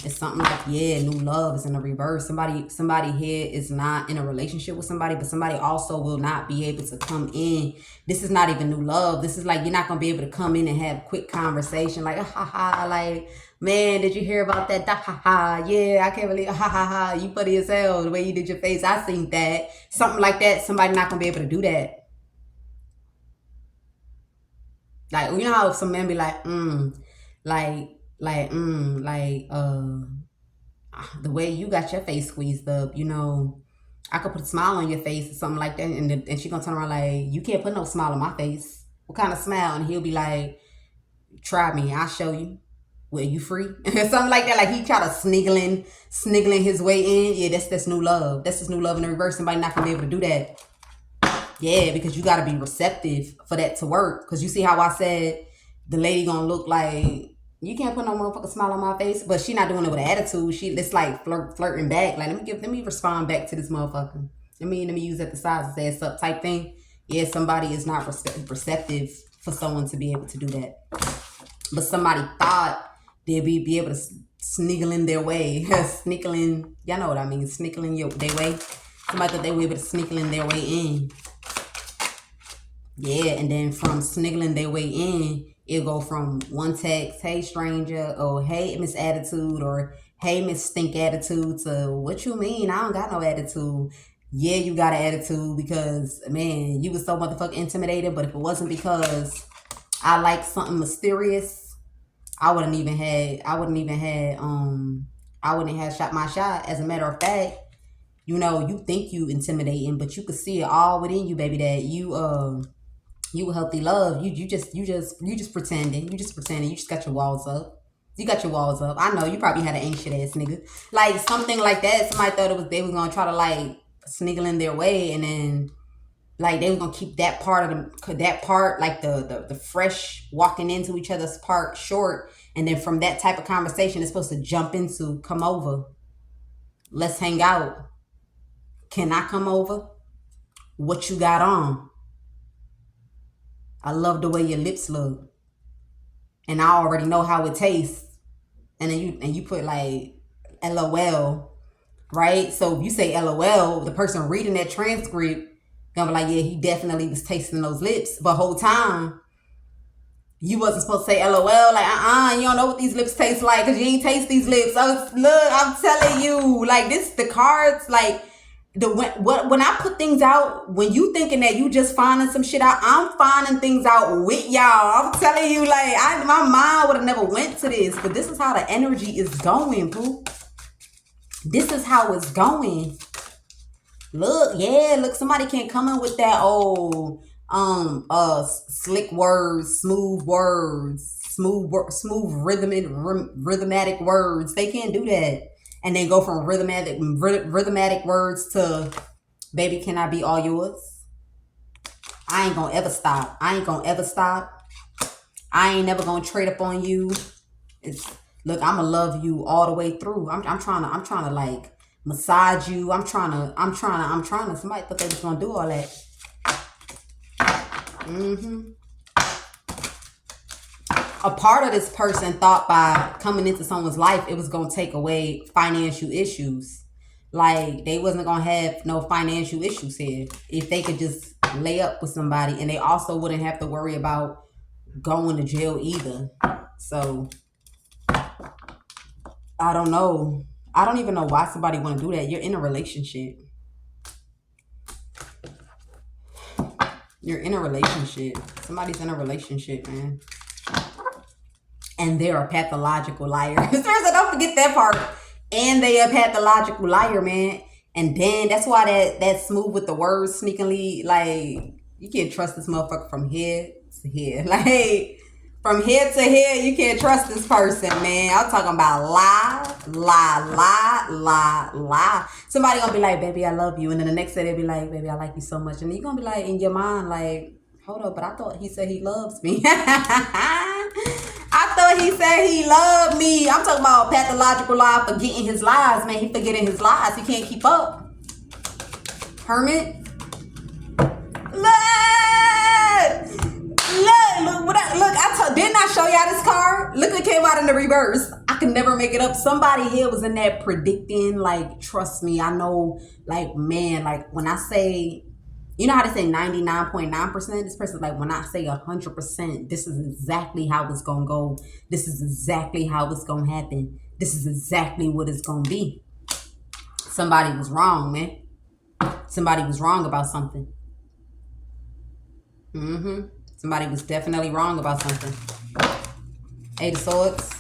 It's something like, yeah, new love is in the reverse. Somebody here is not in a relationship with somebody, but somebody also will not be able to come in. This is not even new love. This is like, you're not going to be able to come in and have quick conversation. Like, ha ha, like, man, did you hear about that? Ha ha, yeah, I can't believe, ha ha ha, you funny as hell, the way you did your face. I seen that. Something like that. Somebody not going to be able to do that. Like, you know how some men be like, the way you got your face squeezed up, you know, I could put a smile on your face or something like that, and she gonna turn around like, you can't put no smile on my face. What kind of smile? And he'll be like, try me, I'll show you. Well, you free? Something like that. Like, he try to sniggling his way in. Yeah, that's new love. That's just new love in the reverse. Somebody not gonna be able to do that. Yeah, because you gotta be receptive for that to work. Because you see how I said the lady gonna look like, you can't put no motherfucking smile on my face, but she not doing it with an attitude. It's like flirting back. Like, let me respond back to this motherfucker. Let me use that the size and say it's up type thing. Yeah, somebody is not receptive for someone to be able to do that. But somebody thought they'd be able to sniggle in their way. Snickling, y'all know what I mean. Snickling their way. Somebody thought they were able to snickle in their way in. Yeah, and then from sniggling their way in, it'll go from one text, hey stranger, or hey Miss Attitude, or hey Miss Stink Attitude, to what you mean? I don't got no attitude. Yeah, you got an attitude because, man, you was so motherfucking intimidated. But if it wasn't because I like something mysterious, I wouldn't even have shot my shot. As a matter of fact, you know, you think you intimidating, but you could see it all within you, baby, that you a healthy love. You just pretending. You just pretending. You just got your walls up. You got your walls up. I know you probably had an ancient ass nigga. Like something like that. Somebody thought they was gonna try to like sniggle in their way, and then like they was gonna keep that part like the fresh walking into each other's part short, and then from that type of conversation it's supposed to jump into come over. Let's hang out. Can I come over? What you got on? I love the way your lips look. And I already know how it tastes. And then you put like LOL, right? So if you say LOL, the person reading that transcript gonna be like, yeah, he definitely was tasting those lips. But whole time you wasn't supposed to say LOL, like you don't know what these lips taste like because you ain't taste these lips. So look, I'm telling you, like this, the cards, like when I put things out, when you thinking that you just finding some shit out, I'm finding things out with y'all. I'm telling you, like my mind would have never went to this, but this is how the energy is going, boo. This is how it's going. Look, yeah, look, somebody can't come in with that old slick words, smooth rhythmatic words. They can't do that. And then go from rhythmatic words to baby, can I be all yours? I ain't gonna ever stop. I ain't never gonna trade up on you. Look, I'ma love you all the way through. I'm trying to like massage you. I'm trying to. Somebody thought they was gonna do all that. A part of this person thought by coming into someone's life, it was going to take away financial issues. Like they wasn't going to have no financial issues here if they could just lay up with somebody, and they also wouldn't have to worry about going to jail either. So I don't know. I don't even know why somebody want to do that. You're in a relationship. You're in a relationship. Somebody's in a relationship, man. And they're a pathological liar. Seriously, don't forget that part. And they a pathological liar, man. And then that's why that smooth with the words sneakily, like you can't trust this motherfucker from here to here. Like from here to here, you can't trust this person, man. I'm talking about lie. Somebody gonna be like, baby, I love you. And then the next day they'll be like, baby, I like you so much. And you're gonna be like in your mind, like, hold up, but I thought he said he loves me. I thought he said he loved me. I'm talking about pathological lie, forgetting his lies, man. He forgetting his lies. He can't keep up. Hermit. Didn't I show y'all this card? Look, it came out in the reverse. I can never make it up. Somebody here was in that predicting, like, trust me, I know, like, man, like, when I say, you know how they say 99.9%? This person's like, when I say 100%, this is exactly how it's going to go. This is exactly how it's going to happen. This is exactly what it's going to be. Somebody was wrong, man. Somebody was wrong about something. Somebody was definitely wrong about something. Eight of Swords.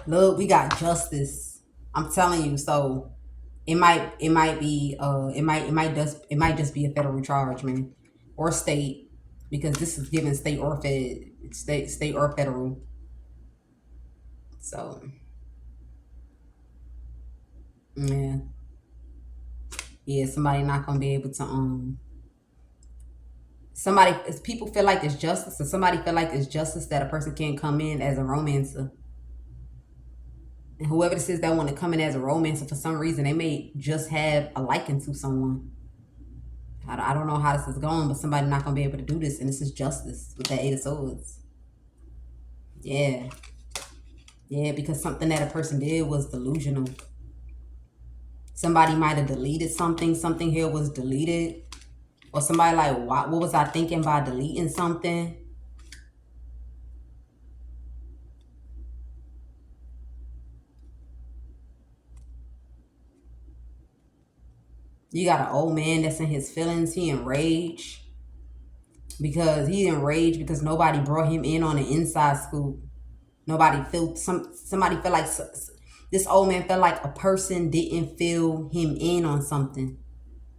Look, we got justice. I'm telling you. So it might just be a federal charge, man, or state, because this is given state or federal. So yeah, somebody not gonna be able to people feel like there's justice, or somebody feel like there's justice that a person can't come in as a romancer. And whoever this is that want to come in as a romancer, for some reason, they may just have a liking to someone. I don't know how this is going, but somebody not going to be able to do this. And this is justice with that Eight of Swords. Yeah. Yeah, because something that a person did was delusional. Somebody might have deleted something. Something here was deleted. Or somebody like, what was I thinking by deleting something? You got an old man that's in his feelings. He enraged. because he enraged because nobody brought him in on the inside scoop. Somebody felt like this old man felt like a person didn't fill him in on something.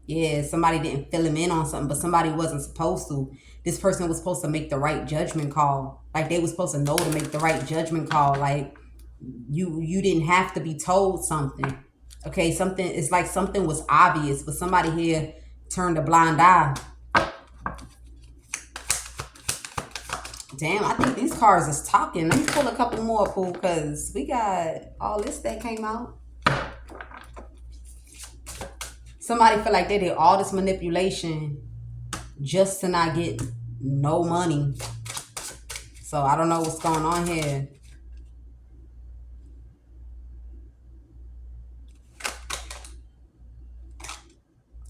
Yeah, somebody didn't fill him in on something, but somebody wasn't supposed to. This person was supposed to make the right judgment call. Like, they were supposed to know to make the right judgment call. Like, you didn't have to be told something. Okay, it's like something was obvious, but somebody here turned a blind eye. Damn, I think these cards is talking. Let me pull a couple more, Pooh, because we got all this that came out. Somebody feel like they did all this manipulation just to not get no money. So I don't know what's going on here.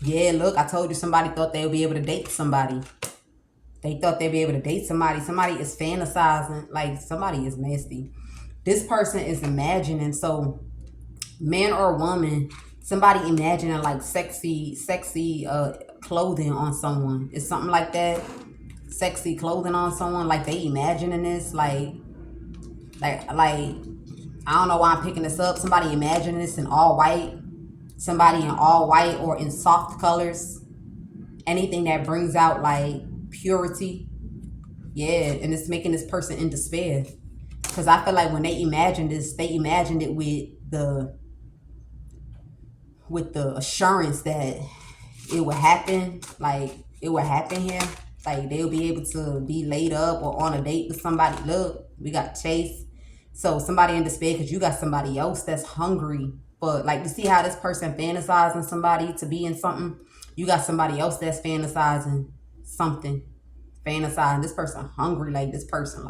Yeah, look, I told you somebody thought they would be able to date somebody. They thought they'd be able to date somebody. Somebody is fantasizing. Like, somebody is nasty. This person is imagining. So, man or woman, somebody imagining like sexy clothing on someone. It's something like that. Sexy clothing on someone. Like, they imagining this. Like I don't know why I'm picking this up. Somebody imagining this in all white. Somebody in all white or in soft colors. Anything that brings out like purity. Yeah, and it's making this person in despair. Because I feel like when they imagined this, they imagined it with the assurance that it would happen. Like, it would happen here. Like, they'll be able to be laid up or on a date with somebody. Look, we got Chase. So somebody in despair because you got somebody else that's hungry. But like, you see how this person fantasizing somebody to be in something? You got somebody else that's fantasizing something. Fantasizing. This person hungry. Like, this person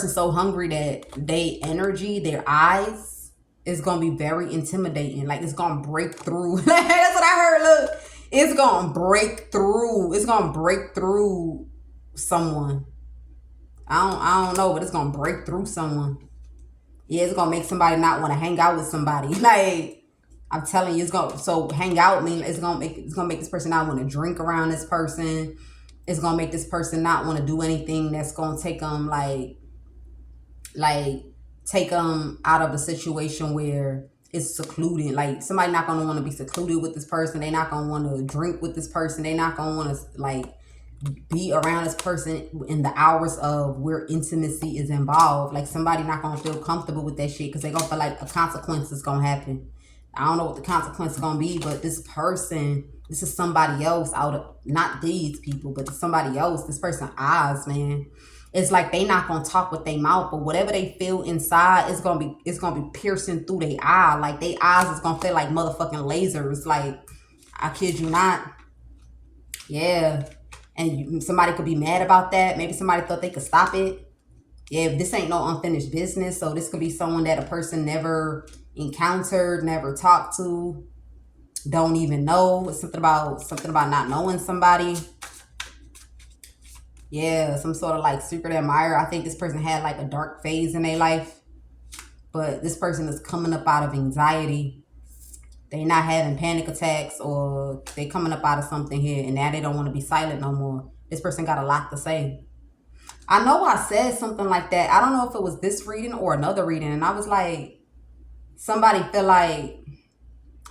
so hungry that they energy, their eyes is going to be very intimidating. Like, it's going to break through. That's what I heard. Look, it's going to break through. It's going to break through someone. I don't know, but it's going to break through someone. Yeah, it's going to make somebody not want to hang out with somebody. Like, I'm telling you, so hang out mean it's going to make this person not want to drink around this person. It's going to make this person not want to do anything that's going to take them take them out of a situation where it's secluded. Like, somebody not going to want to be secluded with this person. They not going to want to drink with this person. They not going to want to like be around this person in the hours of where intimacy is involved. Like, somebody not gonna feel comfortable with that shit because they gonna feel like a consequence is gonna happen. I don't know what the consequence is gonna be, but this is somebody else out of, not these people, but somebody else. This person eyes, man. It's like they not gonna talk with their mouth, but whatever they feel inside, it's gonna be piercing through their eye. Like, their eyes is gonna feel like motherfucking lasers. Like, I kid you not. Yeah. And somebody could be mad about that. Maybe somebody thought they could stop it. Yeah, this ain't no unfinished business. So this could be someone that a person never encountered, never talked to, don't even know. It's something about not knowing somebody. Yeah, some sort of like secret admirer. I think this person had like a dark phase in their life. But this person is coming up out of anxiety. They not having panic attacks, or they coming up out of something here and now they don't want to be silent no more. This person got a lot to say. I know I said something like that. I don't know if it was this reading or another reading. And I was like, somebody feel like,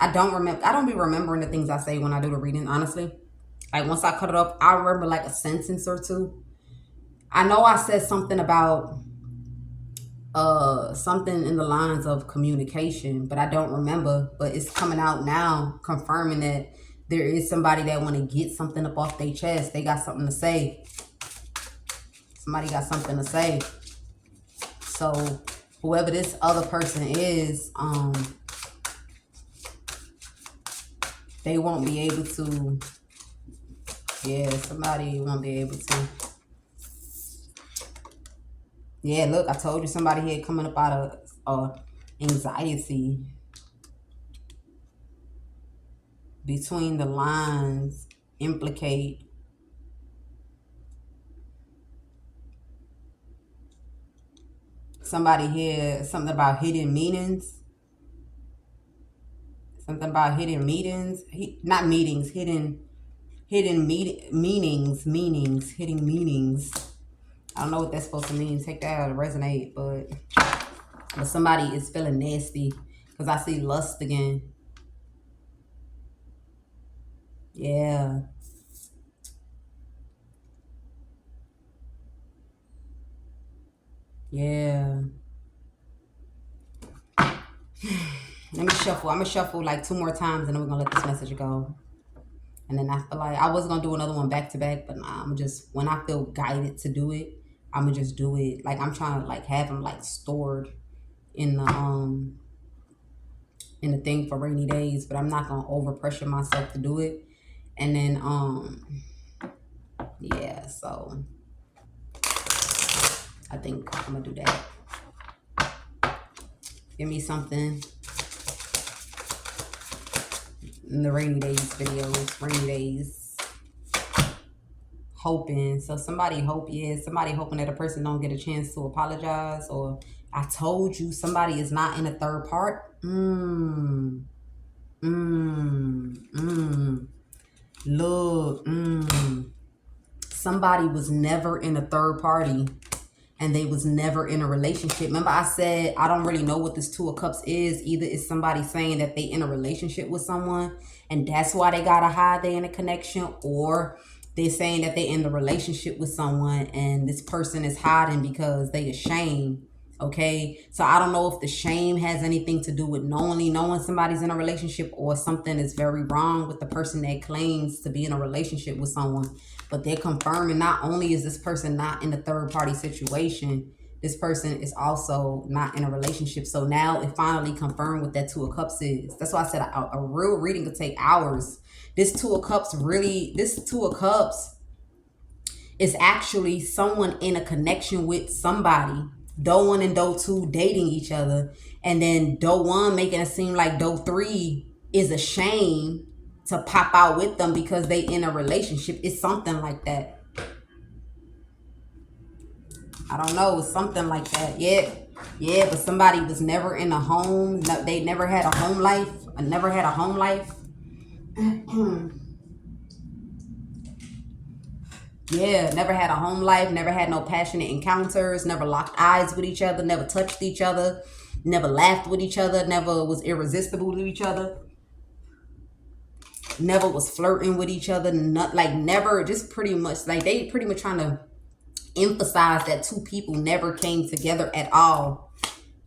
I don't be remembering the things I say when I do the reading, honestly. Like, once I cut it off, I remember like a sentence or two. I know I said something about something in the lines of communication, but I don't remember. But it's coming out now, confirming that there is somebody that want to get something up off their chest. They got something to say. Somebody got something to say. So whoever this other person is, they won't be able to. Yeah, somebody won't be able to. Yeah, look, I told you somebody here coming up out of anxiety. Between the lines, implicate. Somebody here, something about hidden meanings. Something about hidden meetings. Not meetings, hidden hidden meanings, hidden meanings. I don't know what that's supposed to mean. Take that out of resonate, but somebody is feeling nasty because I see lust again. Yeah. Yeah. Let me shuffle. I'm gonna shuffle like 2 more times and then we're gonna let this message go. And then I feel like I was gonna do another one back to back, but nah, I'm just, when I feel guided to do it, I'm gonna just do it. Like I'm trying to like have them like stored in the thing for rainy days, but I'm not gonna overpressure myself to do it. And then yeah, so I think I'm gonna do that. Give me something in the rainy days videos, rainy days. Hoping. So somebody hoping that a person don't get a chance to apologize, or I told you somebody is not in a third part. Look, somebody was never in a third party and they was never in a relationship. Remember I said I don't really know what this Two of Cups is. Either it's somebody saying that they in a relationship with someone and that's why they gotta hide they in a connection, or they're saying that they in the relationship with someone and this person is hiding because they ashamed. Okay, so I don't know if the shame has anything to do with knowing somebody's in a relationship, or something is very wrong with the person that claims to be in a relationship with someone. But they're confirming not only is this person not in a third party situation, this person is also not in a relationship. So now it finally confirmed what that Two of Cups is. That's why I said a real reading could take hours. This Two of Cups is actually someone in a connection with somebody. Doe 1 and Doe 2 dating each other. And then Doe 1 making it seem like Doe 3 is ashamed to pop out with them because they in a relationship. It's something like that. I don't know. It's something like that. Yeah, but somebody was never in a home. They never had a home life. Never had a home life. Yeah, never had a home life, never had no passionate encounters, never locked eyes with each other, never touched each other, never laughed with each other, never was irresistible to each other, never was flirting with each other, not like never, just pretty much like they pretty much trying to emphasize that two people never came together at all.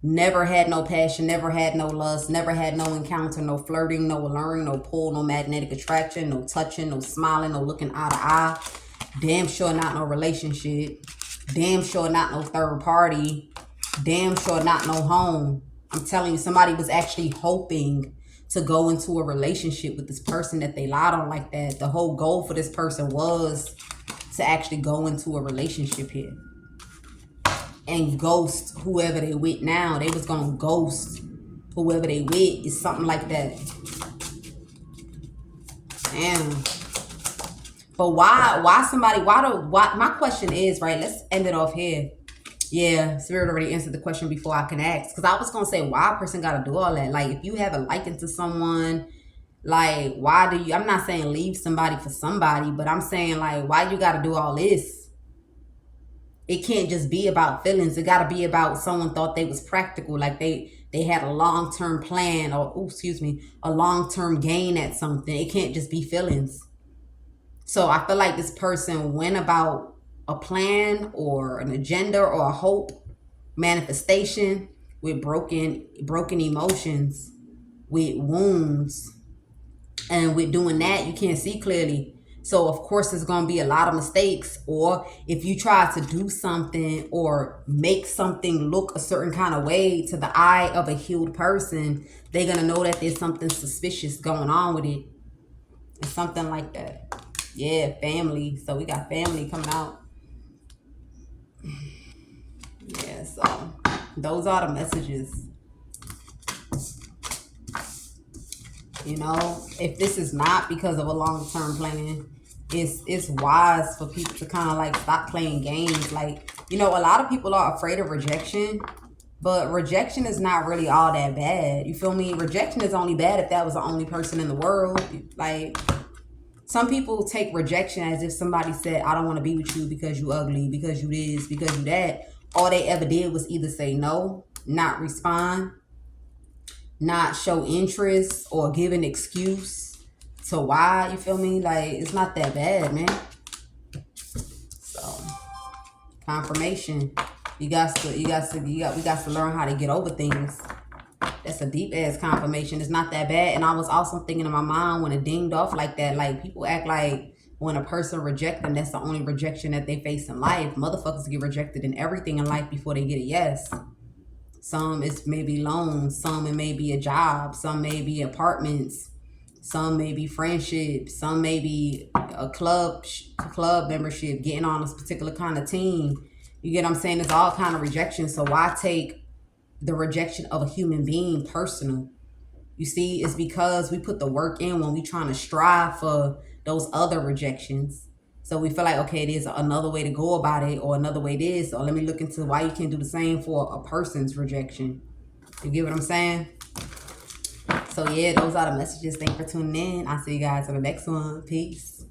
Never had no passion, never had no lust, never had no encounter, no flirting, no alluring, no pull, no magnetic attraction, no touching, no smiling, no looking eye to eye. Damn sure not no relationship. Damn sure not no third party. Damn sure not no home. I'm telling you, somebody was actually hoping to go into a relationship with this person that they lied on like that. The whole goal for this person was to actually go into a relationship here and ghost whoever they with now. They was gonna ghost whoever they with. It's something like that. Damn. But why my question is, right, let's end it off here. Yeah, Spirit already answered the question before I can ask. Because I was going to say, why a person got to do all that? Like, if you have a liking to someone, like, why do you, I'm not saying leave somebody for somebody, but I'm saying, like, why you got to do all this? It can't just be about feelings. It got to be about someone thought they was practical. Like, they had a long-term plan, or, a long-term gain at something. It can't just be feelings. So I feel like this person went about a plan or an agenda or a hope manifestation with broken emotions, with wounds, and with doing that you can't see clearly. So of course there's going to be a lot of mistakes, or if you try to do something or make something look a certain kind of way to the eye of a healed person, they're going to know that there's something suspicious going on with it. It's something like that. Yeah, family. So we got family coming out. Yeah, so those are the messages. You know, if this is not because of a long-term plan, it's wise for people to kind of like stop playing games. Like, you know, a lot of people are afraid of rejection, but rejection is not really all that bad. You feel me? Rejection is only bad if that was the only person in the world. Like, Some people take rejection as if somebody said, I don't want to be with you because you ugly, because you this, because you that. All they ever did was either say no, not respond, not show interest, or give an excuse to why. You feel me? Like, it's not that bad, man. So, confirmation. We got to learn how to get over things. That's a deep ass confirmation. It's not that bad. And I was also thinking in my mind when it dinged off like that, like people act like when a person rejects them, that's the only rejection that they face in life. Motherfuckers get rejected in everything in life before they get a yes. Some it's maybe loans, some it may be a job, some may be apartments, some may be friendships, some may be a club membership, getting on a particular kind of team. You get what I'm saying? It's all kind of rejection. So why take the rejection of a human being personal? You see, it's because we put the work in when we trying to strive for those other rejections. So we feel like, okay, there's another way to go about it, or another way this, or let me look into why you can't do the same for a person's rejection. You get what I'm saying? So yeah, those are the messages. Thanks for tuning in. I'll see you guys on the next one. Peace.